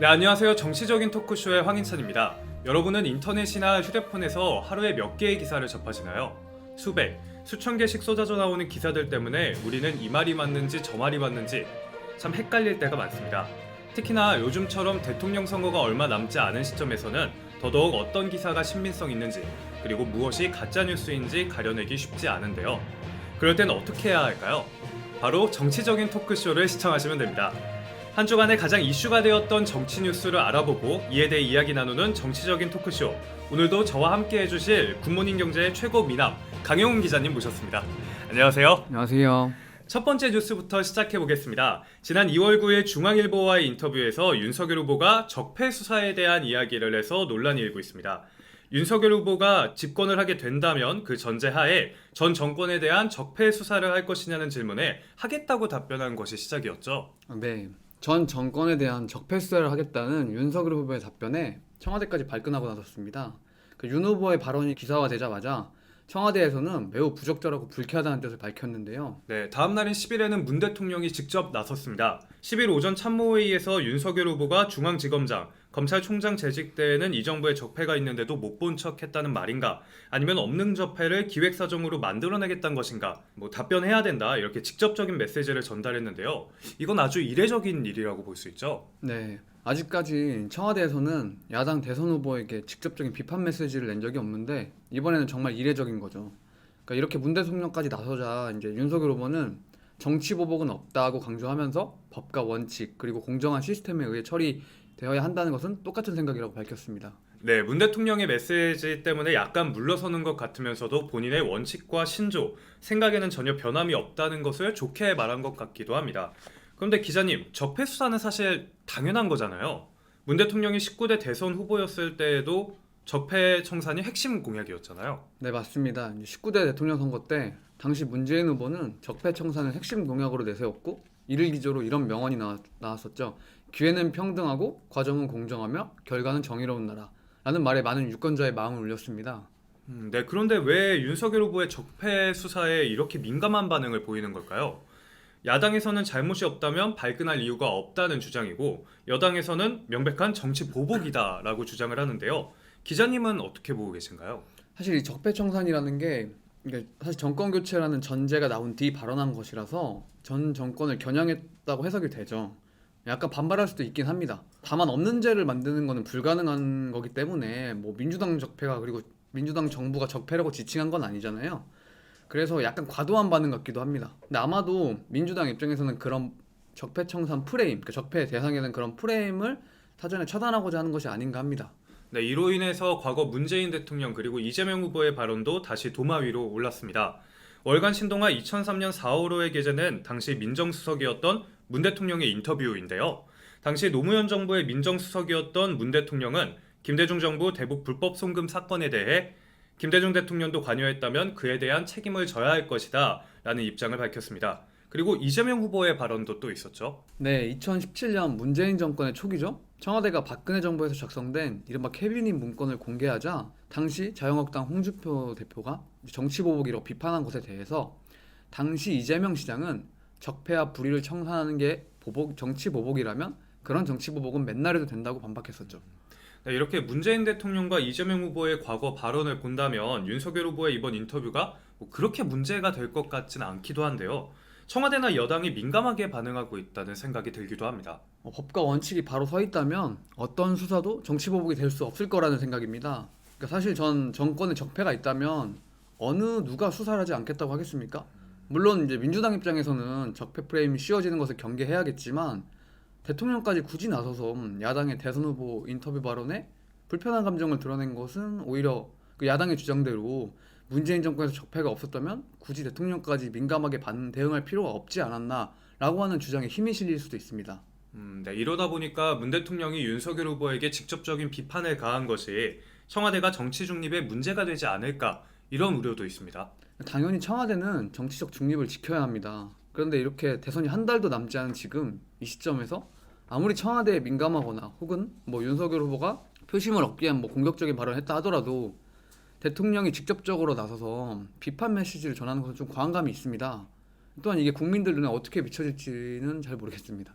네, 안녕하세요. 정치적인 토크쇼의 황인찬입니다. 여러분은 인터넷이나 휴대폰에서 하루에 몇 개의 기사를 접하시나요? 수백, 수천 개씩 쏟아져 나오는 기사들 때문에 우리는 이 말이 맞는지 저 말이 맞는지 참 헷갈릴 때가 많습니다. 특히나 요즘처럼 대통령 선거가 얼마 남지 않은 시점에서는 더더욱 어떤 기사가 신빙성 있는지 그리고 무엇이 가짜뉴스인지 가려내기 쉽지 않은데요. 그럴 땐 어떻게 해야 할까요? 바로 정치적인 토크쇼를 시청하시면 됩니다. 한 주간에 가장 이슈가 되었던 정치 뉴스를 알아보고 이에 대해 이야기 나누는 정치적인 토크쇼. 오늘도 저와 함께 해주실 굿모닝 경제의 최고 미남 강영훈 기자님 모셨습니다. 안녕하세요. 안녕하세요. 첫 번째 뉴스부터 시작해 보겠습니다. 지난 2월 9일 중앙일보와의 인터뷰에서 윤석열 후보가 적폐 수사에 대한 이야기를 해서 논란이 일고 있습니다. 윤석열 후보가 집권을 하게 된다면 그 전제하에 전 정권에 대한 적폐 수사를 할 것이냐는 질문에 하겠다고 답변한 것이 시작이었죠. 네, 전 정권에 대한 적폐 수사를 하겠다는 윤석열 후보의 답변에 청와대까지 발끈하고 나섰습니다. 윤 후보의 발언이 기사화되자마자 청와대에서는 매우 부적절하고 불쾌하다는 뜻을 밝혔는데요. 네, 다음 날인 10일에는 문 대통령이 직접 나섰습니다. 10일 오전 참모회의에서 윤석열 후보가 중앙지검장, 검찰총장 재직 때에는 이 정부에 적폐가 있는데도 못 본 척했다는 말인가? 아니면 없는 적폐를 기획사정으로 만들어내겠다는 것인가? 답변해야 된다 이렇게 직접적인 메시지를 전달했는데요. 이건 아주 이례적인 일이라고 볼 수 있죠. 네, 아직까지 청와대에서는 야당 대선 후보에게 직접적인 비판 메시지를 낸 적이 없는데 이번에는 정말 이례적인 거죠. 그러니까 이렇게 문 대통령까지 나서자 이제 윤석열 후보는 정치 보복은 없다고 강조하면서 법과 원칙 그리고 공정한 시스템에 의해 처리되어야 한다는 것은 똑같은 생각이라고 밝혔습니다. 네, 문 대통령의 메시지 때문에 약간 물러서는 것 같으면서도 본인의 원칙과 신조, 생각에는 전혀 변함이 없다는 것을 좋게 말한 것 같기도 합니다. 그런데 기자님, 적폐 수사는 사실 당연한 거잖아요. 문 대통령이 19대 대선 후보였을 때에도 적폐 청산이 핵심 공약이었잖아요. 네, 맞습니다. 19대 대통령 선거 때 당시 문재인 후보는 적폐 청산을 핵심 공약으로 내세웠고 이를 기조로 이런 명언이 나왔었죠. 기회는 평등하고 과정은 공정하며 결과는 정의로운 나라 라는 말에 많은 유권자의 마음을 울렸습니다. 네, 그런데 왜 윤석열 후보의 적폐 수사에 이렇게 민감한 반응을 보이는 걸까요? 야당에서는 잘못이 없다면 발끈할 이유가 없다는 주장이고 여당에서는 명백한 정치 보복이다라고 주장을 하는데요. 기자님은 어떻게 보고 계신가요? 사실 이 적폐 청산이라는 게 이게 사실 정권 교체라는 전제가 나온 뒤 발언한 것이라서 전 정권을 겨냥했다고 해석이 되죠. 약간 반발할 수도 있긴 합니다. 다만 없는 죄를 만드는 것은 불가능한 거기 때문에 민주당 적폐가 그리고 민주당 정부가 적폐라고 지칭한 건 아니잖아요. 그래서 약간 과도한 반응 같기도 합니다. 근데 아마도 민주당 입장에서는 그런 적폐 청산 프레임, 그러니까 적폐 대상에는 그런 프레임을 사전에 차단하고자 하는 것이 아닌가 합니다. 네, 이로 인해서 과거 문재인 대통령 그리고 이재명 후보의 발언도 다시 도마 위로 올랐습니다. 월간 신동아 2003년 4월호의 게재는 당시 민정수석이었던 문 대통령의 인터뷰인데요. 당시 노무현 정부의 민정수석이었던 문 대통령은 김대중 정부 대북 불법 송금 사건에 대해 김대중 대통령도 관여했다면 그에 대한 책임을 져야 할 것이다 라는 입장을 밝혔습니다. 그리고 이재명 후보의 발언도 또 있었죠. 네, 2017년 문재인 정권의 초기죠. 청와대가 박근혜 정부에서 작성된 이른바 캐비닛 문건을 공개하자 당시 자유한국당 홍준표 대표가 정치보복이라고 비판한 것에 대해서 당시 이재명 시장은 적폐와 불의를 청산하는 게 정치보복이라면 그런 정치보복은 맨날 해도 된다고 반박했었죠. 네, 이렇게 문재인 대통령과 이재명 후보의 과거 발언을 본다면 윤석열 후보의 이번 인터뷰가 그렇게 문제가 될 것 같지는 않기도 한데요. 청와대나 여당이 민감하게 반응하고 있다는 생각이 들기도 합니다. 법과 원칙이 바로 서 있다면 어떤 수사도 정치보복이 될 수 없을 거라는 생각입니다. 그러니까 사실 전 정권에 적폐가 있다면 어느 누가 수사를 하지 않겠다고 하겠습니까? 물론 이제 민주당 입장에서는 적폐 프레임이 씌워지는 것을 경계해야겠지만 대통령까지 굳이 나서서 야당의 대선 후보 인터뷰 발언에 불편한 감정을 드러낸 것은 오히려 그 야당의 주장대로 문재인 정권에서 적폐가 없었다면 굳이 대통령까지 민감하게 대응할 필요가 없지 않았나라고 하는 주장에 힘이 실릴 수도 있습니다. 네, 이러다 보니까 문 대통령이 윤석열 후보에게 직접적인 비판을 가한 것이 청와대가 정치 중립에 문제가 되지 않을까 이런 우려도 있습니다. 당연히 청와대는 정치적 중립을 지켜야 합니다. 그런데 이렇게 대선이 한 달도 남지 않은 지금 이 시점에서 아무리 청와대에 민감하거나 혹은 윤석열 후보가 표심을 얻기 위한 공격적인 발언을 했다 하더라도 대통령이 직접적으로 나서서 비판 메시지를 전하는 것은 좀 과한 감이 있습니다. 또한 이게 국민들 눈에 어떻게 비춰질지는 잘 모르겠습니다.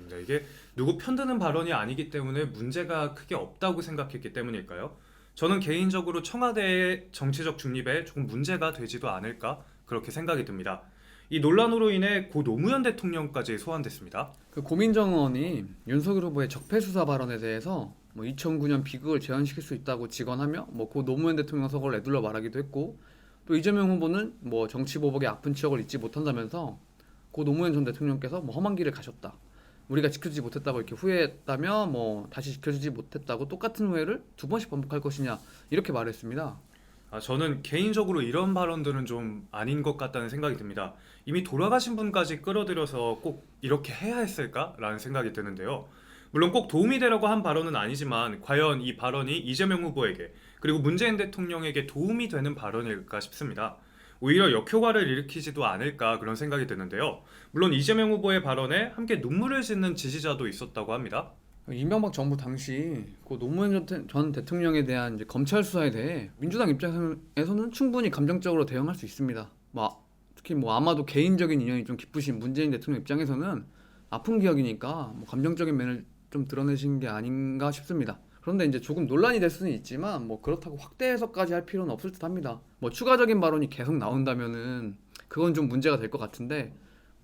네, 이게 누구 편드는 발언이 아니기 때문에 문제가 크게 없다고 생각했기 때문일까요? 저는 개인적으로 청와대의 정치적 중립에 조금 문제가 되지도 않을까 그렇게 생각이 듭니다. 이 논란으로 인해 고 노무현 대통령까지 소환됐습니다. 그 고민정 의원이 윤석열 후보의 적폐 수사 발언에 대해서 뭐 2009년 비극을 재현시킬 수 있다고 직언하며 뭐 고 노무현 대통령 서거를 애둘러 말하기도 했고, 또 이재명 후보는 뭐 정치 보복의 아픈 추억을 잊지 못한다면서 고 노무현 전 대통령께서 뭐 험한 길을 가셨다, 우리가 지켜주지 못했다고 이렇게 후회했다며 뭐 다시 지켜주지 못했다고 똑같은 후회를 두 번씩 반복할 것이냐 이렇게 말했습니다. 저는 개인적으로 이런 발언들은 좀 아닌 것 같다는 생각이 듭니다. 이미 돌아가신 분까지 끌어들여서 꼭 이렇게 해야 했을까라는 생각이 드는데요. 물론 꼭 도움이 되려고 한 발언은 아니지만 과연 이 발언이 이재명 후보에게 그리고 문재인 대통령에게 도움이 되는 발언일까 싶습니다. 오히려 역효과를 일으키지도 않을까 그런 생각이 드는데요. 물론 이재명 후보의 발언에 함께 눈물을 짓는 지지자도 있었다고 합니다. 이명박 정부 당시 그 노무현 전 대통령에 대한 이제 검찰 수사에 대해 민주당 입장에서는 충분히 감정적으로 대응할 수 있습니다. 특히 아마도 개인적인 인연이 좀 깊으신 문재인 대통령 입장에서는 아픈 기억이니까 감정적인 면을 좀 드러내신 게 아닌가 싶습니다. 그런데 이제 조금 논란이 될 수는 있지만 그렇다고 확대 해석까지 할 필요는 없을 듯합니다. 추가적인 발언이 계속 나온다면은 그건 좀 문제가 될 것 같은데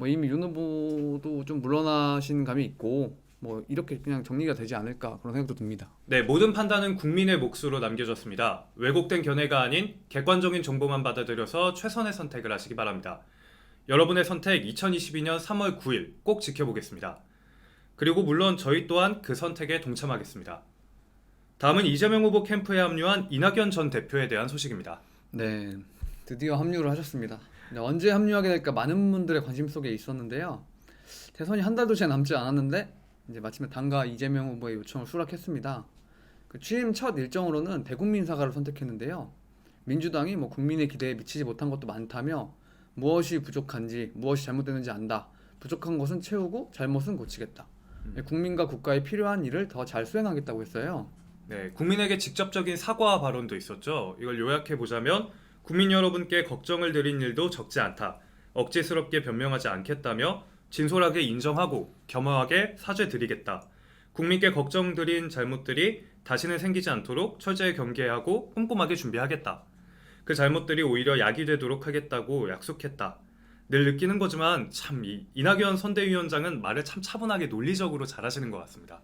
이미 윤 후보도 좀 물러나신 감이 있고 이렇게 그냥 정리가 되지 않을까 그런 생각도 듭니다. 네, 모든 판단은 국민의 몫으로 남겨졌습니다. 왜곡된 견해가 아닌 객관적인 정보만 받아들여서 최선의 선택을 하시기 바랍니다. 여러분의 선택 2022년 3월 9일 꼭 지켜보겠습니다. 그리고 물론 저희 또한 그 선택에 동참하겠습니다. 다음은 이재명 후보 캠프에 합류한 이낙연 전 대표에 대한 소식입니다. 네, 드디어 합류를 하셨습니다. 언제 합류하게 될까 많은 분들의 관심 속에 있었는데요. 대선이 한 달도 채 남지 않았는데 이제 마침내 당과 이재명 후보의 요청을 수락했습니다. 그 취임 첫 일정으로는 대국민 사과를 선택했는데요. 민주당이 국민의 기대에 미치지 못한 것도 많다며 무엇이 부족한지 무엇이 잘못됐는지 안다, 부족한 것은 채우고 잘못은 고치겠다, 국민과 국가에 필요한 일을 더 잘 수행하겠다고 했어요. 네, 국민에게 직접적인 사과 발언도 있었죠. 이걸 요약해 보자면 국민 여러분께 걱정을 드린 일도 적지 않다, 억지스럽게 변명하지 않겠다며 진솔하게 인정하고 겸허하게 사죄드리겠다. 국민께 걱정드린 잘못들이 다시는 생기지 않도록 철저히 경계하고 꼼꼼하게 준비하겠다. 그 잘못들이 오히려 약이 되도록 하겠다고 약속했다. 늘 느끼는 거지만 참 이낙연 선대위원장은 말을 참 차분하게 논리적으로 잘하시는 것 같습니다.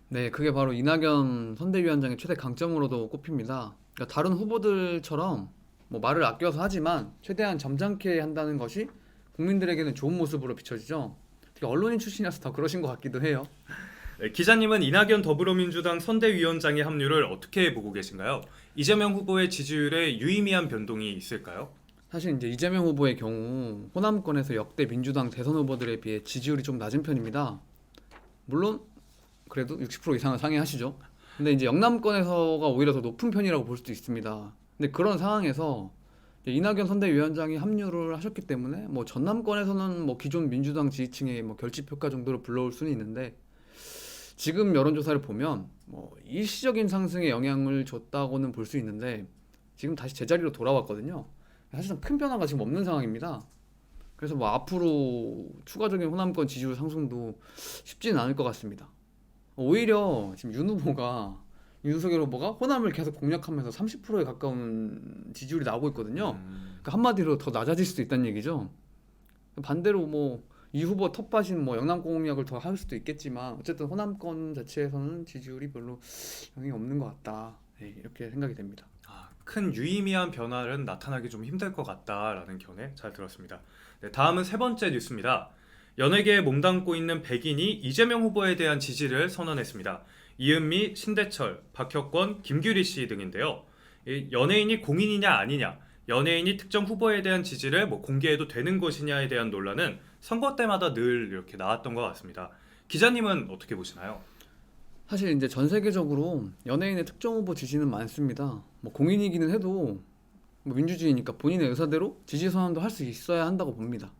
네, 그게 바로 이낙연 선대위원장의 최대 강점으로도 꼽힙니다. 그러니까 다른 후보들처럼 말을 아껴서 하지만 최대한 점잖게 한다는 것이 국민들에게는 좋은 모습으로 비춰지죠. 특히 언론인 출신이라서 더 그러신 것 같기도 해요. 네, 기자님은 이낙연 더불어민주당 선대위원장의 합류를 어떻게 보고 계신가요? 이재명 후보의 지지율에 유의미한 변동이 있을까요? 사실 이제 이재명 후보의 경우 호남권에서 역대 민주당 대선 후보들에 비해 지지율이 좀 낮은 편입니다. 물론 그래도 60% 이상은 상회하시죠. 근데 이제 영남권에서가 오히려 더 높은 편이라고 볼 수도 있습니다. 근데 그런 상황에서 이낙연 선대위원장이 합류를 하셨기 때문에 전남권에서는 기존 민주당 지지층의 결집효과 정도로 불러올 수는 있는데, 지금 여론조사를 보면 일시적인 상승에 영향을 줬다고는 볼 수 있는데 지금 다시 제자리로 돌아왔거든요. 사실상 큰 변화가 지금 없는 상황입니다. 그래서 앞으로 추가적인 호남권 지지율 상승도 쉽지는 않을 것 같습니다. 오히려 지금 윤석열 후보가 호남을 계속 공략하면서 30%에 가까운 지지율이 나오고 있거든요. 그러니까 한마디로 더 낮아질 수도 있다는 얘기죠. 반대로 이 후보 텃밭인 영남 공략을 더 할 수도 있겠지만 어쨌든 호남권 자체에서는 지지율이 별로 영향이 없는 것 같다, 이렇게 생각이 됩니다. 큰 유의미한 변화는 나타나기 좀 힘들 것 같다라는 견해 잘 들었습니다. 네, 다음은 세 번째 뉴스입니다. 연예계에 몸담고 있는 백인이 이재명 후보에 대한 지지를 선언했습니다. 이은미, 신대철, 박혁권, 김규리 씨 등인데요. 연예인이 공인이냐 아니냐, 연예인이 특정 후보에 대한 지지를 공개해도 되는 것이냐에 대한 논란은 선거 때마다 늘 이렇게 나왔던 것 같습니다. 기자님은 어떻게 보시나요? 사실 이제 전 세계적으로 연예인의 특정 후보 지지는 많습니다. 공인이기는 해도 민주주의니까 본인의 의사대로 지지 선언도 할 수 있어야 한다고 봅니다.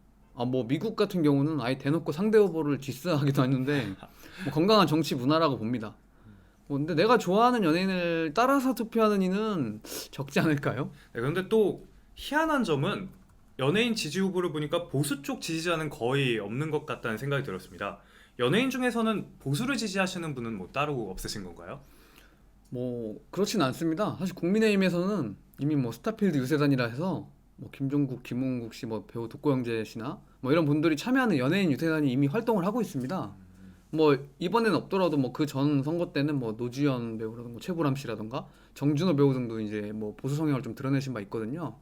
미국 같은 경우는 아예 대놓고 상대 후보를 디스하기도 하는데 건강한 정치 문화라고 봅니다. 근데 내가 좋아하는 연예인을 따라서 투표하는 이는 적지 않을까요? 네, 그런데 또 희한한 점은 연예인 지지 후보를 보니까 보수 쪽 지지자는 거의 없는 것 같다는 생각이 들었습니다. 연예인 중에서는 보수를 지지하시는 분은 뭐 따로 없으신 건가요? 뭐 그렇진 않습니다. 사실 국민의힘에서는 이미 뭐 스타필드 유세단이라 해서 뭐 김종국, 김웅국 씨, 뭐 배우 독고영재 씨나 뭐 이런 분들이 참여하는 연예인 유세단이 이미 활동을 하고 있습니다. 뭐 이번에는 없더라도 뭐 그 전 선거 때는 뭐 노주현 배우라든가 최보람 씨라든가 정준호 배우 등도 이제 뭐 보수 성향을 좀 드러내신 바 있거든요.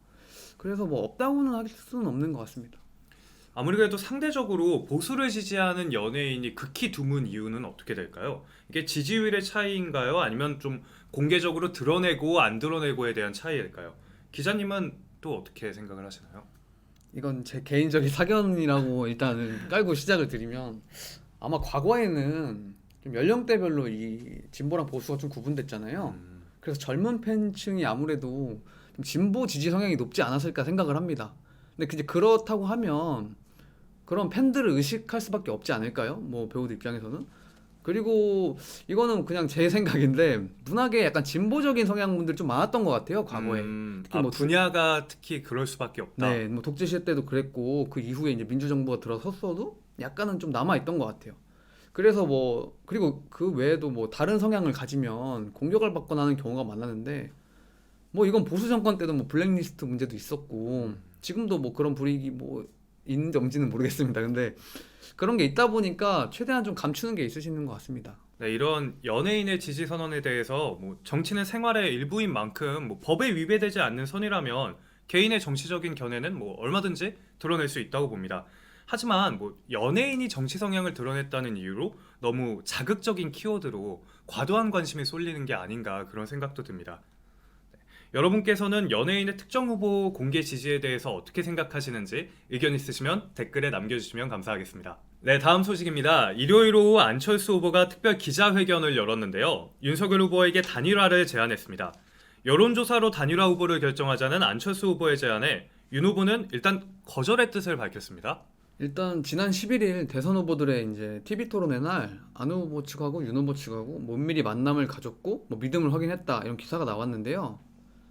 그래서 뭐 없다고는 할 수는 없는 것 같습니다. 아무리 그래도 상대적으로 보수를 지지하는 연예인이 극히 드문 이유는 어떻게 될까요? 이게 지지율의 차이인가요? 아니면 좀 공개적으로 드러내고 안 드러내고에 대한 차이일까요? 기자님은 또 어떻게 생각을 하시나요? 이건 제 개인적인 사견이라고 일단은 깔고 시작을 드리면 아마 과거에는 좀 연령대별로 이 진보랑 보수가 좀 구분됐잖아요. 그래서 젊은 팬층이 아무래도 좀 진보 지지 성향이 높지 않았을까 생각을 합니다. 근데 이제 그렇다고 하면 그런 팬들을 의식할 수밖에 없지 않을까요? 뭐 배우들 입장에서는. 그리고 이거는 그냥 제 생각인데 문학에 약간 진보적인 성향분들 좀 많았던 것 같아요, 과거에. 특히 뭐 분야가 특히 그럴 수밖에 없다. 네, 뭐 독재 시대 때도 그랬고 그 이후에 이제 민주정부가 들어섰어도 약간은 좀 남아 있던 것 같아요. 그래서 뭐 그리고 그 외에도 뭐 다른 성향을 가지면 공격을 받거나 하는 경우가 많았는데 뭐 이건 보수 정권 때도 뭐 블랙리스트 문제도 있었고 지금도 뭐 그런 불이익이 뭐 있는지 없는지는 모르겠습니다. 근데 그런 게 있다 보니까 최대한 좀 감추는 게 있으시는 것 같습니다. 네, 이런 연예인의 지지 선언에 대해서 뭐 정치는 생활의 일부인 만큼 뭐 법에 위배되지 않는 선이라면 개인의 정치적인 견해는 뭐 얼마든지 드러낼 수 있다고 봅니다. 하지만 뭐 연예인이 정치 성향을 드러냈다는 이유로 너무 자극적인 키워드로 과도한 관심이 쏠리는 게 아닌가 그런 생각도 듭니다. 여러분께서는 연예인의 특정 후보 공개 지지에 대해서 어떻게 생각하시는지 의견 있으시면 댓글에 남겨주시면 감사하겠습니다. 네, 다음 소식입니다. 일요일 오후 안철수 후보가 특별 기자회견을 열었는데요. 윤석열 후보에게 단일화를 제안했습니다. 여론조사로 단일화 후보를 결정하자는 안철수 후보의 제안에 윤 후보는 일단 거절의 뜻을 밝혔습니다. 일단 지난 11일 대선 후보들의 이제 TV 토론회 날 안 후보 측하고 윤 후보 측하고 뭐 은밀히 만남을 가졌고 뭐 믿음을 확인했다 이런 기사가 나왔는데요.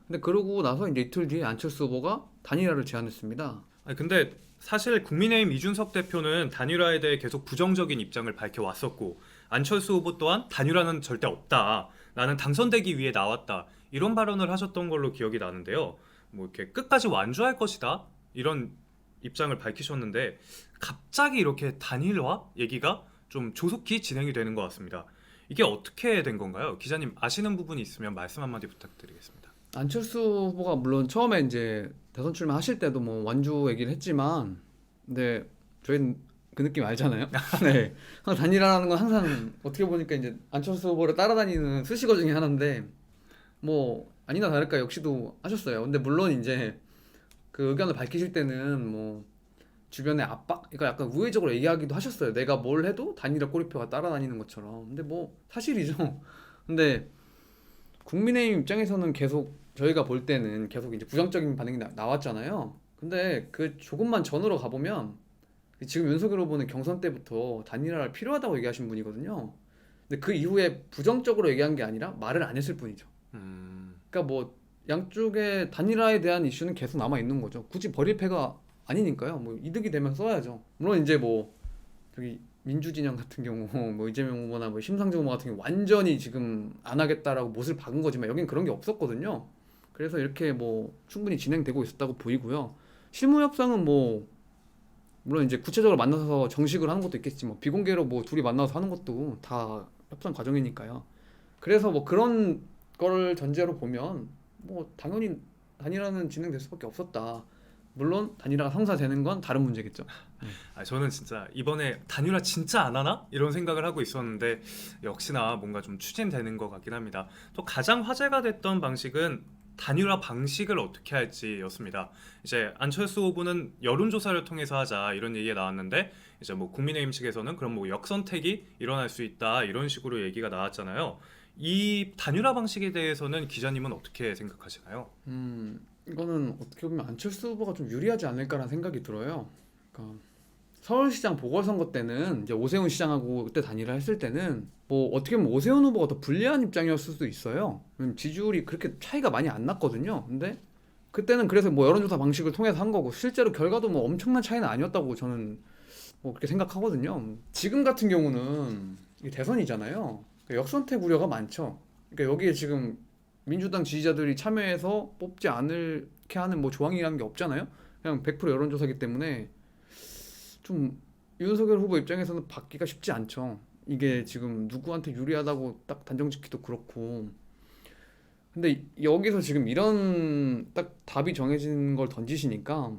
근데 그러고 나서 이제 이틀 뒤에 안철수 후보가 단일화를 제안했습니다. 근데 사실 국민의힘 이준석 대표는 단일화에 대해 계속 부정적인 입장을 밝혀왔었고 안철수 후보 또한 단일화는 절대 없다. 나는 당선되기 위해 나왔다. 이런 발언을 하셨던 걸로 기억이 나는데요. 뭐 이렇게 끝까지 완주할 것이다. 이런 입장을 밝히셨는데 갑자기 이렇게 단일화 얘기가 좀 조속히 진행이 되는 것 같습니다. 이게 어떻게 된 건가요? 기자님 아시는 부분이 있으면 말씀 한마디 부탁드리겠습니다. 안철수 후보가 물론 처음에 이제 대선 출마하실 때도 뭐 완주 얘기를 했지만 근데 저희는 그 느낌 알잖아요. 네. 항상 단일화라는 건 항상 어떻게 보니까 이제 안철수 후보를 따라다니는 수식어 중에 하나인데 뭐 아니나 다를까 역시도 하셨어요. 근데 물론 이제 그 의견을 밝히실 때는 뭐 주변의 압박, 그러니까 약간 우회적으로 얘기하기도 하셨어요. 내가 뭘 해도 단일화 꼬리표가 따라다니는 것처럼. 근데 뭐 사실이죠. 근데 국민의힘 입장에서는 계속 저희가 볼 때는 계속 이제 부정적인 반응이 나왔잖아요. 근데 그 조금만 전으로 가보면 지금 윤석열 후보는 경선 때부터 단일화가 필요하다고 얘기하신 분이거든요. 근데 그 이후에 부정적으로 얘기한 게 아니라 말을 안 했을 뿐이죠. 그러니까 뭐 양쪽의 단일화에 대한 이슈는 계속 남아 있는 거죠. 굳이 버릴 패가 아니니까요. 뭐 이득이 되면 써야죠. 물론 이제 뭐 저기 민주진영 같은 경우 뭐 이재명 후보나 뭐 심상정 후보 같은 경우 완전히 지금 안 하겠다라고 못을 박은 거지만 여긴 그런 게 없었거든요. 그래서 이렇게 뭐 충분히 진행되고 있었다고 보이고요. 실무 협상은 뭐 물론 이제 구체적으로 만나서 정식으로 하는 것도 있겠지만 비공개로 뭐 둘이 만나서 하는 것도 다 협상 과정이니까요. 그래서 뭐 그런 거를 전제로 보면 뭐 당연히 단일화는 진행될 수밖에 없었다. 물론 단일화가 성사되는 건 다른 문제겠죠. 저는 진짜 이번에 단일화 진짜 안 하나? 이런 생각을 하고 있었는데 역시나 뭔가 좀 추진되는 것 같긴 합니다. 또 가장 화제가 됐던 방식은 단일화 방식을 어떻게 할지였습니다. 이제 안철수 후보는 여론조사를 통해서 하자 이런 얘기가 나왔는데 이제 뭐 국민의힘 측에서는 그럼 뭐 역선택이 일어날 수 있다 이런 식으로 얘기가 나왔잖아요. 이 단일화 방식에 대해서는 기자님은 어떻게 생각하시나요? 이거는 어떻게 보면 안철수 후보가 좀 유리하지 않을까라는 생각이 들어요. 그러니까 서울시장 보궐선거 때는 이제 오세훈 시장하고 그때 단일화 했을 때는 뭐 어떻게 보면 오세훈 후보가 더 불리한 입장이었을 수도 있어요. 지지율이 그렇게 차이가 많이 안 났거든요. 근데 그때는 그래서 뭐 여론조사 방식을 통해서 한 거고 실제로 결과도 뭐 엄청난 차이는 아니었다고 저는 뭐 그렇게 생각하거든요. 지금 같은 경우는 이게 대선이잖아요. 그러니까 역선택 우려가 많죠. 그러니까 여기에 지금 민주당 지지자들이 참여해서 뽑지 않게 하는 뭐 조항이라는 게 없잖아요. 그냥 100% 여론조사기 때문에 좀 윤석열 후보 입장에서는 받기가 쉽지 않죠. 이게 지금 누구한테 유리하다고 딱 단정 짓기도 그렇고. 근데 여기서 지금 이런 딱 답이 정해진 걸 던지시니까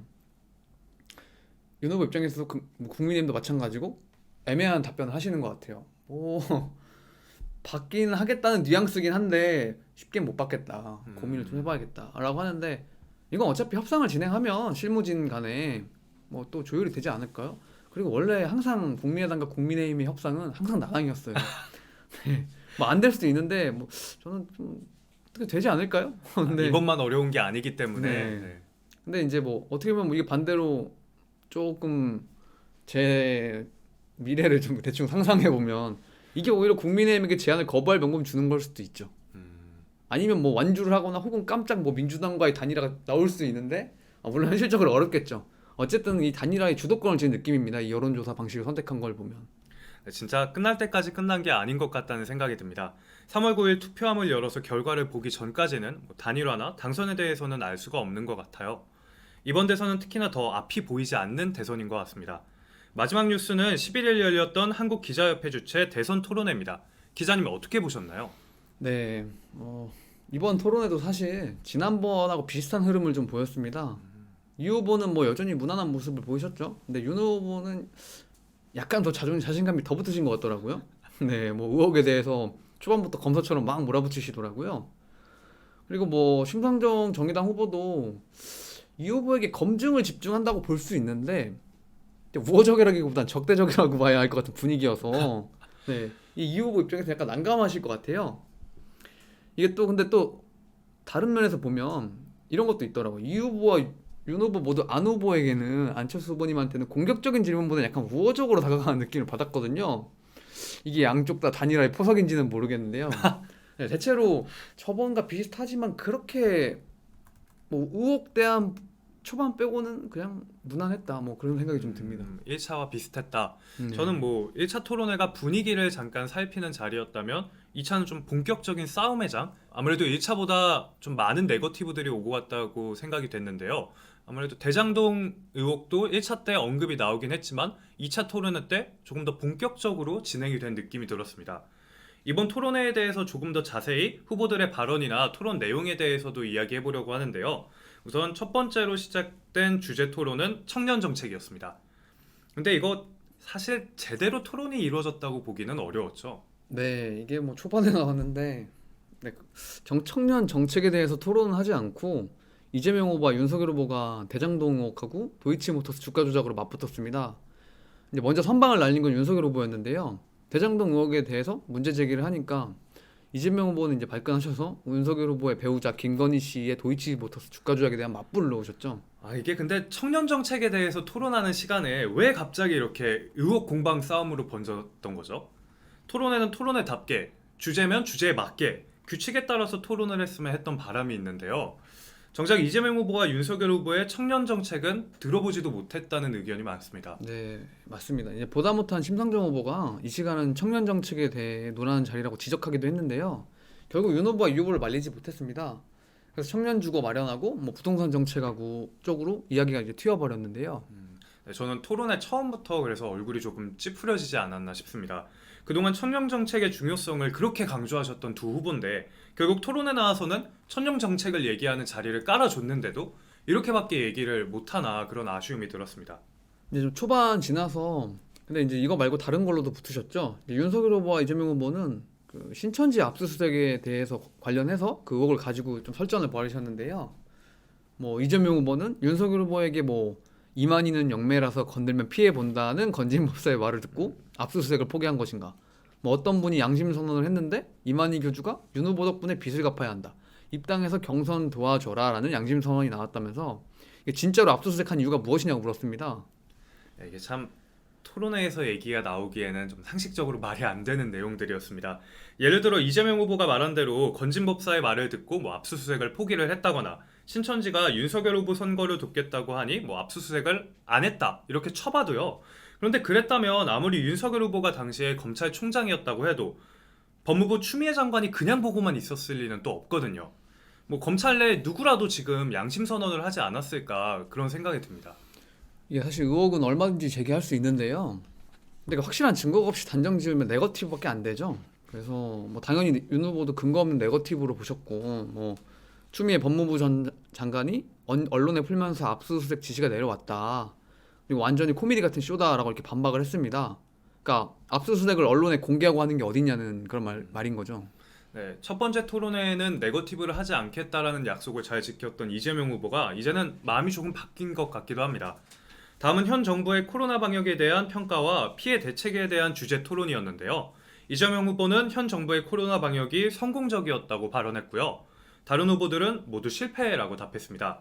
윤 후보 입장에서도 뭐 국민의힘도 마찬가지고 애매한 답변을 하시는 것 같아요. 뭐 받긴 하겠다는 뉘앙스긴 한데 쉽게 못 받겠다. 고민을 좀 해봐야겠다라고 하는데 이건 어차피 협상을 진행하면 실무진 간에 뭐 또 조율이 되지 않을까요? 그리고 원래 항상 국민의당과 국민의힘의 협상은 항상 나강이었어요. 네. 뭐 안 될 수도 있는데 뭐 저는 좀 어떻게 되지 않을까요? 근데 이번만 어려운 게 아니기 때문에. 네. 네. 근데 이제 뭐 어떻게 보면 이게 반대로 조금 제 미래를 좀 대충 상상해 보면 이게 오히려 국민의힘에게 제안을 거부할 명분 주는 걸 수도 있죠. 아니면 뭐 완주를 하거나 혹은 깜짝 뭐 민주당과의 단일화가 나올 수 있는데 물론 현실적으로 어렵겠죠. 어쨌든 이 단일화의 주도권을 쥔 느낌입니다. 이 여론조사 방식을 선택한 걸 보면. 네, 진짜 끝날 때까지 끝난 게 아닌 것 같다는 생각이 듭니다. 3월 9일 투표함을 열어서 결과를 보기 전까지는 뭐 단일화나 당선에 대해서는 알 수가 없는 것 같아요. 이번 대선은 특히나 더 앞이 보이지 않는 대선인 것 같습니다. 마지막 뉴스는 11일 열렸던 한국기자협회 주최 대선 토론회입니다. 기자님 어떻게 보셨나요? 네, 이번 토론회도 사실 지난번하고 비슷한 흐름을 좀 보였습니다. 이 후보는 뭐 여전히 무난한 모습을 보이셨죠? 근데 윤 후보는 약간 더 자신감이 더 붙으신 것 같더라고요. 네, 뭐 의혹에 대해서 초반부터 검사처럼 막 몰아붙이시더라고요. 그리고 뭐 심상정 정의당 후보도 이 후보에게 검증을 집중한다고 볼 수 있는데 우호적이라기보단 적대적이라고 봐야 할 것 같은 분위기여서 네, 이 후보 입장에서 약간 난감하실 것 같아요. 이게 또 근데 또 다른 면에서 보면 이런 것도 있더라고요. 이 후보와 윤 후보 모두 안 후보에게는 안철수 후보님한테는 공격적인 질문보다 약간 우호적으로 다가가는 느낌을 받았거든요. 이게 양쪽 다 단일화의 포석인지는 모르겠는데요. 네, 대체로 저번과 비슷하지만 그렇게 뭐 의혹대한 초반 빼고는 그냥 무난했다. 뭐 그런 생각이 좀 듭니다. 1차와 비슷했다. 네. 저는 뭐 1차 토론회가 분위기를 잠깐 살피는 자리였다면 2차는 좀 본격적인 싸움의 장? 아무래도 1차보다 좀 많은 네거티브들이 오고 갔다고 생각이 됐는데요. 아무래도 대장동 의혹도 1차 때 언급이 나오긴 했지만 2차 토론회 때 조금 더 본격적으로 진행이 된 느낌이 들었습니다. 이번 토론회에 대해서 조금 더 자세히 후보들의 발언이나 토론 내용에 대해서도 이야기해 보려고 하는데요. 우선 첫 번째로 시작된 주제 토론은 청년 정책이었습니다. 근데 이거 사실 제대로 토론이 이루어졌다고 보기는 어려웠죠. 네, 이게 뭐 초반에 나왔는데 네, 청년 정책에 대해서 토론은 하지 않고 이재명 후보와 윤석열 후보가 대장동 의혹하고 도이치모터스 주가 조작으로 맞붙었습니다. 이제 먼저 선방을 날린 건 윤석열 후보였는데요. 대장동 의혹에 대해서 문제 제기를 하니까 이재명 후보는 이제 발끈하셔서 윤석열 후보의 배우자 김건희 씨의 도이치모터스 주가 조작에 대한 맞불을 놓으셨죠. 이게 근데 청년 정책에 대해서 토론하는 시간에 왜 갑자기 이렇게 의혹 공방 싸움으로 번졌던 거죠? 토론회는 토론회답게, 주제면 주제에 맞게 규칙에 따라서 토론을 했으면 했던 바람이 있는데요. 정작 이재명 후보와 윤석열 후보의 청년 정책은 들어보지도 못했다는 의견이 많습니다. 네, 맞습니다. 이제 보다 못한 심상정 후보가 이 시간은 청년 정책에 대해 논하는 자리라고 지적하기도 했는데요. 결국 윤 후보와 이 후보를 말리지 못했습니다. 그래서 청년 주거 마련하고 뭐 부동산 정책하고 쪽으로 이야기가 이제 튀어버렸는데요. 네, 저는 토론회 처음부터 그래서 얼굴이 조금 찌푸려지지 않았나 싶습니다. 그동안 청년 정책의 중요성을 그렇게 강조하셨던 두 후보인데 결국 토론에 나와서는 청년 정책을 얘기하는 자리를 깔아줬는데도 이렇게밖에 얘기를 못하나 그런 아쉬움이 들었습니다. 이제 좀 초반 지나서 근데 이제 이거 말고 다른 걸로도 붙으셨죠. 이제 윤석열 후보와 이재명 후보는 그 신천지 압수수색에 대해서 관련해서 그 의혹을 가지고 좀 설전을 벌이셨는데요. 뭐 이재명 후보는 윤석열 후보에게 뭐 이만희는 영매라서 건들면 피해 본다는 건진법사의 말을 듣고 압수수색을 포기한 것인가? 뭐 어떤 분이 양심 선언을 했는데 이만희 교주가 윤 후보 덕분에 빚을 갚아야 한다. 입당해서 경선 도와줘라라는 양심 선언이 나왔다면서 이게 진짜로 압수수색한 이유가 무엇이냐고 물었습니다. 네, 이게 참 토론회에서 얘기가 나오기에는 좀 상식적으로 말이 안 되는 내용들이었습니다. 예를 들어 이재명 후보가 말한 대로 건진법사의 말을 듣고 뭐 압수수색을 포기를 했다거나 신천지가 윤석열 후보 선거를 돕겠다고 하니 뭐 압수수색을 안 했다 이렇게 쳐봐도요. 그런데 그랬다면 아무리 윤석열 후보가 당시에 검찰총장이었다고 해도 법무부 추미애 장관이 그냥 보고만 있었을 리는 또 없거든요. 뭐 검찰 내 누구라도 지금 양심 선언을 하지 않았을까 그런 생각이 듭니다. 이게 사실 의혹은 얼마든지 제기할 수 있는데요. 근데 그 확실한 증거가 없이 단정 지으면 네거티브밖에 안 되죠. 그래서 뭐 당연히 윤 후보도 근거 없는 네거티브로 보셨고, 뭐 추미애 법무부 전 장관이 언론에 풀면서 압수수색 지시가 내려왔다. 그리고 완전히 코미디 같은 쇼다라고 이렇게 반박을 했습니다. 그러니까 압수수색을 언론에 공개하고 하는 게 어딨냐는 그런 말인 거죠. 네, 첫 번째 토론회에는 네거티브를 하지 않겠다라는 약속을 잘 지켰던 이재명 후보가 이제는 마음이 조금 바뀐 것 같기도 합니다. 다음은 현 정부의 코로나 방역에 대한 평가와 피해 대책에 대한 주제 토론이었는데요. 이재명 후보는 현 정부의 코로나 방역이 성공적이었다고 발언했고요. 다른 후보들은 모두 실패라고 답했습니다.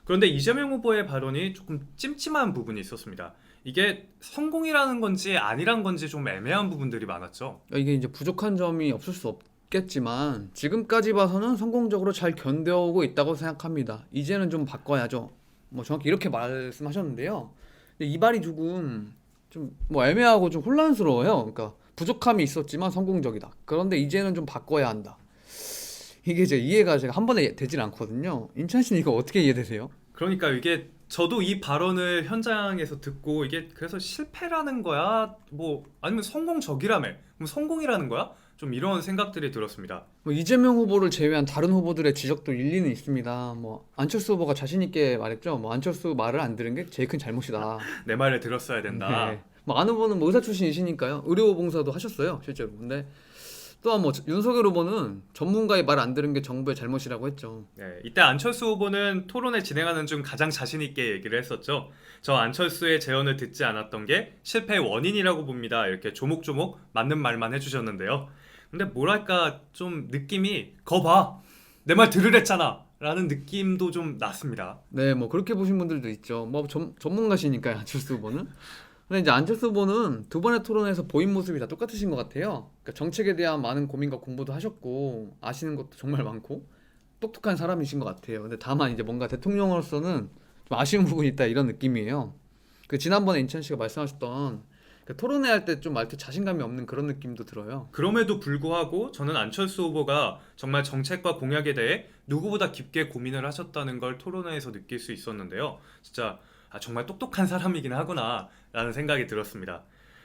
그런데 이재명 후보의 발언이 조금 찜찜한 부분이 있었습니다. 이게 성공이라는 건지 아니란 건지 좀 애매한 부분들이 많았죠. 이게 이제 부족한 점이 없을 수 없겠지만 지금까지 봐서는 성공적으로 잘 견뎌오고 있다고 생각합니다. 이제는 좀 바꿔야죠. 뭐 정확히 이렇게 말씀하셨는데요. 근데 이 말이 조금 좀 뭐 애매하고 좀 혼란스러워요. 그러니까 부족함이 있었지만 성공적이다. 그런데 이제는 좀 바꿔야 한다. 이게 제 이해가 제가 한 번에 되질 않거든요. 인찬 씨는 이거 어떻게 이해되세요? 그러니까 이게 저도 이 발언을 현장에서 듣고 이게 그래서 실패라는 거야? 뭐 아니면 성공적이라며? 그럼 성공이라는 거야? 좀 이런 생각들이 들었습니다. 뭐 이재명 후보를 제외한 다른 후보들의 지적도 일리는 있습니다. 뭐 안철수 후보가 자신 있게 말했죠. 뭐 안철수 말을 안 들은 게 제일 큰 잘못이다. 내 말을 들었어야 된다. 네. 뭐 아는 분은 뭐 의사 출신이시니까요. 의료 봉사도 하셨어요, 실제로. 근데 또한 뭐 윤석열 후보는 전문가의 말 안 들은 게 정부의 잘못이라고 했죠. 네, 이때 안철수 후보는 토론회 진행하는 중 가장 자신 있게 얘기를 했었죠. 저 안철수의 제언을 듣지 않았던 게 실패의 원인이라고 봅니다. 이렇게 조목조목 맞는 말만 해주셨는데요. 근데 뭐랄까 좀 느낌이 거 봐, 내 말 들으랬잖아 라는 느낌도 좀 났습니다. 네, 뭐 그렇게 보신 분들도 있죠. 뭐 전문가시니까요, 안철수 후보는. 근데 이제 안철수 후보는 두 번의 토론에서 보인 모습이 다 똑같으신 것 같아요. 그러니까 정책에 대한 많은 고민과 공부도 하셨고 아시는 것도 정말 많고 똑똑한 사람이신 것 같아요. 근데 다만 이제 뭔가 대통령으로서는 좀 아쉬운 부분이 있다 이런 느낌이에요. 그 지난번에 인천 씨가 말씀하셨던 그 토론회 할 때 좀 말투 자신감이 없는 그런 느낌도 들어요. 그럼에도 불구하고 저는 안철수 후보가 정말 정책과 공약에 대해 누구보다 깊게 고민을 하셨다는 걸 토론회에서 느낄 수 있었는데요. 진짜 정말 똑똑한 사람이긴 하구나 라는 생각이 들었습니다.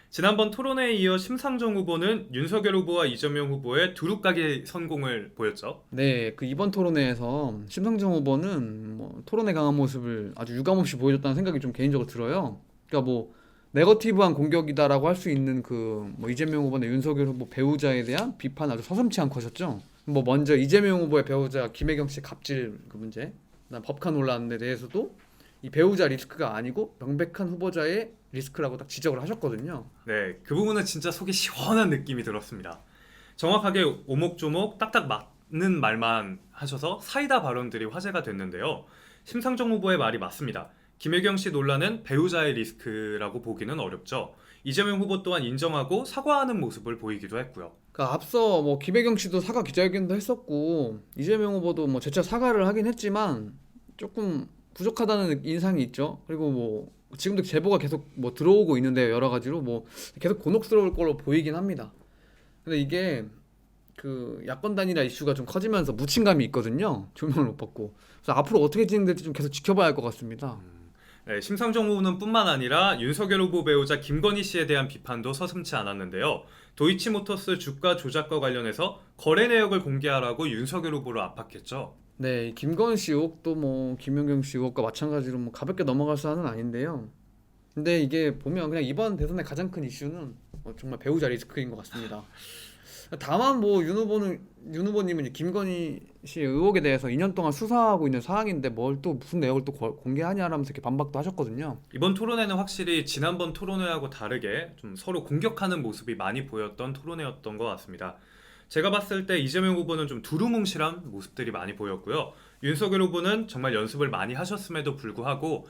지난번 토론회에 이어 심상정 후보는 윤석열 후보와 이재명 후보의 두루까기 선공을 보였죠. 네, 그 이번 토론회에서 심상정 후보는 뭐 토론에 강한 모습을 아주 유감없이 보여줬다는 생각이 좀 개인적으로 들어요. 그러니까 뭐 네거티브한 공격이다라고 할 수 있는 그 뭐 이재명 후보나 윤석열 후보 배우자에 대한 비판 아주 서슴지 않고 하셨죠. 뭐 먼저 이재명 후보의 배우자 김혜경 씨 갑질 그 문제, 그다음 법카 논란에 대해서도 이 배우자 리스크가 아니고 명백한 후보자의 리스크라고 딱 지적을 하셨거든요. 네, 그 부분은 진짜 속이 시원한 느낌이 들었습니다. 정확하게 오목조목 딱딱 맞는 말만 하셔서 사이다 발언들이 화제가 됐는데요. 심상정 후보의 말이 맞습니다. 김혜경 씨 논란은 배우자의 리스크라고 보기는 어렵죠. 이재명 후보 또한 인정하고 사과하는 모습을 보이기도 했고요. 그러니까 앞서 뭐 김혜경 씨도 사과 기자회견도 했었고 이재명 후보도 뭐 재차 사과를 하긴 했지만 조금 부족하다는 인상이 있죠. 그리고 뭐 지금도 제보가 계속 뭐 들어오고 있는데 여러 가지로 뭐 계속 곤혹스러울 걸로 보이긴 합니다. 근데 이게 그 야권 단일화 이슈가 좀 커지면서 묻힌감이 있거든요. 조명을 못 받고. 그래서 앞으로 어떻게 진행될지 좀 계속 지켜봐야 할 것 같습니다. 네, 심상정 후보는 뿐만 아니라 윤석열 후보 배우자 김건희 씨에 대한 비판도 서슴지 않았는데요. 도이치모터스 주가 조작과 관련해서 거래 내역을 공개하라고 윤석열 후보를 압박했죠. 네, 이 김건희 씨 의혹도 뭐 김연경 씨 의혹과 마찬가지로 뭐 가볍게 넘어갈 사안은 아닌데요. 근데 이게 보면 그냥 이번 대선의 가장 큰 이슈는 정말 배우자 리스크인 것 같습니다. 다만 뭐 윤 후보님은 이제 김건희 씨 의혹에 대해서 2년 동안 수사하고 있는 사항인데 뭘 또 무슨 내역을 또 공개하냐라면서 이렇게 반박도 하셨거든요. 이번 토론회는 확실히 지난번 토론회하고 다르게 좀 서로 공격하는 모습이 많이 보였던 토론회였던 것 같습니다. 제가 봤을 때 이재명 후보는 좀 두루뭉실한 모습들이 많이 보였고요. 윤석열 후보는 정말 연습을 많이 하셨음에도 불구하고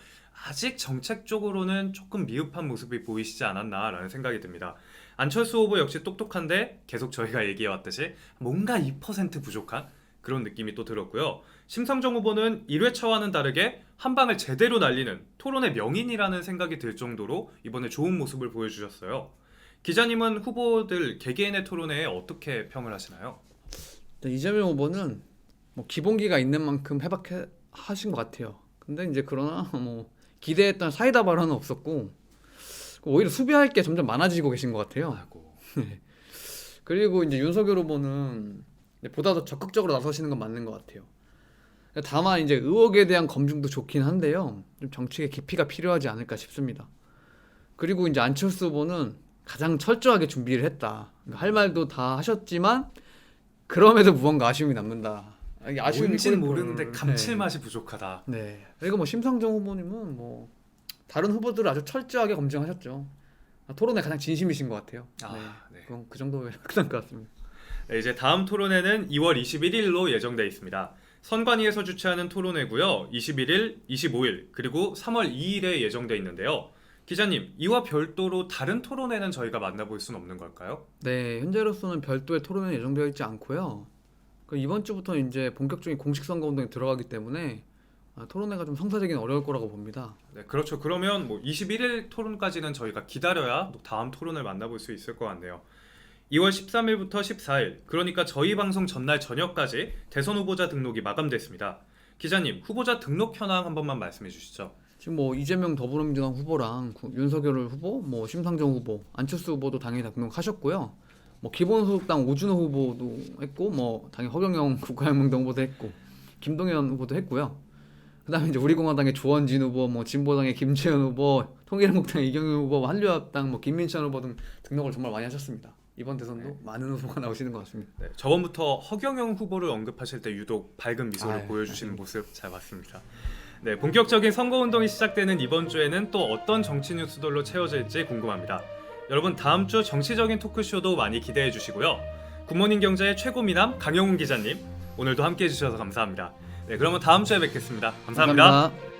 아직 정책적으로는 조금 미흡한 모습이 보이시지 않았나라는 생각이 듭니다. 안철수 후보 역시 똑똑한데 계속 저희가 얘기해왔듯이 뭔가 2% 부족한 그런 느낌이 또 들었고요. 심상정 후보는 1회차와는 다르게 한 방을 제대로 날리는 토론의 명인이라는 생각이 들 정도로 이번에 좋은 모습을 보여주셨어요. 기자님은 후보들 개개인의 토론회에 어떻게 평을 하시나요? 이재명 후보는 뭐 기본기가 있는 만큼 하신 것 같아요. 근데 이제 그러나 뭐 기대했던 사이다 발언은 없었고 오히려 수비할 게 점점 많아지고 계신 것 같아요. 아이고. 그리고 이제 윤석열 후보는 보다 더 적극적으로 나서시는 건 맞는 것 같아요. 다만 이제 의혹에 대한 검증도 좋긴 한데요. 좀 정치의 깊이가 필요하지 않을까 싶습니다. 그리고 이제 안철수 후보는 가장 철저하게 준비를 했다. 그러니까 할 말도 다 하셨지만 그럼에도 무언가 아쉬움이 남는다. 이게 아쉬움이 뭔지는 꼬일 모르는데 거를- 감칠맛이 부족하다. 네. 그리고 뭐 심상정 후보님은 뭐 다른 후보들을 아주 철저하게 검증하셨죠. 토론에 가장 진심이신 것 같아요. 네. 그럼 그 정도면 끝난 것 같습니다. 네, 이제 다음 토론회는 2월 21일로 예정돼 있습니다. 선관위에서 주최하는 토론회고요. 21일, 25일, 그리고 3월 2일에 예정돼 있는데요. 기자님, 이와 별도로 다른 토론회는 저희가 만나볼 수는 없는 걸까요? 네, 현재로서는 별도의 토론은 예정되어 있지 않고요. 이번 주부터 이제 본격적인 공식 선거 운동에 들어가기 때문에 토론회가 좀 성사되기는 어려울 거라고 봅니다. 네, 그렇죠. 그러면 뭐 21일 토론까지는 저희가 기다려야 또 다음 토론을 만나볼 수 있을 것 같네요. 2월 13일부터 14일, 그러니까 저희 방송 전날 저녁까지 대선 후보자 등록이 마감됐습니다. 기자님, 후보자 등록 현황 한 번만 말씀해 주시죠. 지금 뭐 이재명 더불어민주당 후보랑 윤석열 후보, 뭐 심상정 후보, 안철수 후보도 당연히 다 등록하셨고요. 뭐 기본소득당 오준호 후보도 했고, 뭐 당연히 허경영 국가혁명당 후보도 했고, 김동연 후보도 했고요. 그다음에 이제 우리공화당의 조원진 후보, 뭐 진보당의 김재현 후보, 통일한국당의 이경영 후보, 한류합당 뭐 김민찬 후보 등 등록을 정말 많이 하셨습니다. 이번 대선도 많은 후보가 나오시는 것 같습니다. 네, 저번부터 허경영 후보를 언급하실 때 유독 밝은 미소를 아유, 보여주시는 모습 잘 봤습니다. 네, 본격적인 선거운동이 시작되는 이번 주에는 또 어떤 정치 뉴스들로 채워질지 궁금합니다. 여러분 다음 주 정치적인 토크쇼도 많이 기대해 주시고요. 굿모닝 경제의 최고 미남 강영훈 기자님, 오늘도 함께해 주셔서 감사합니다. 네, 그러면 다음 주에 뵙겠습니다. 감사합니다. 감사합니다.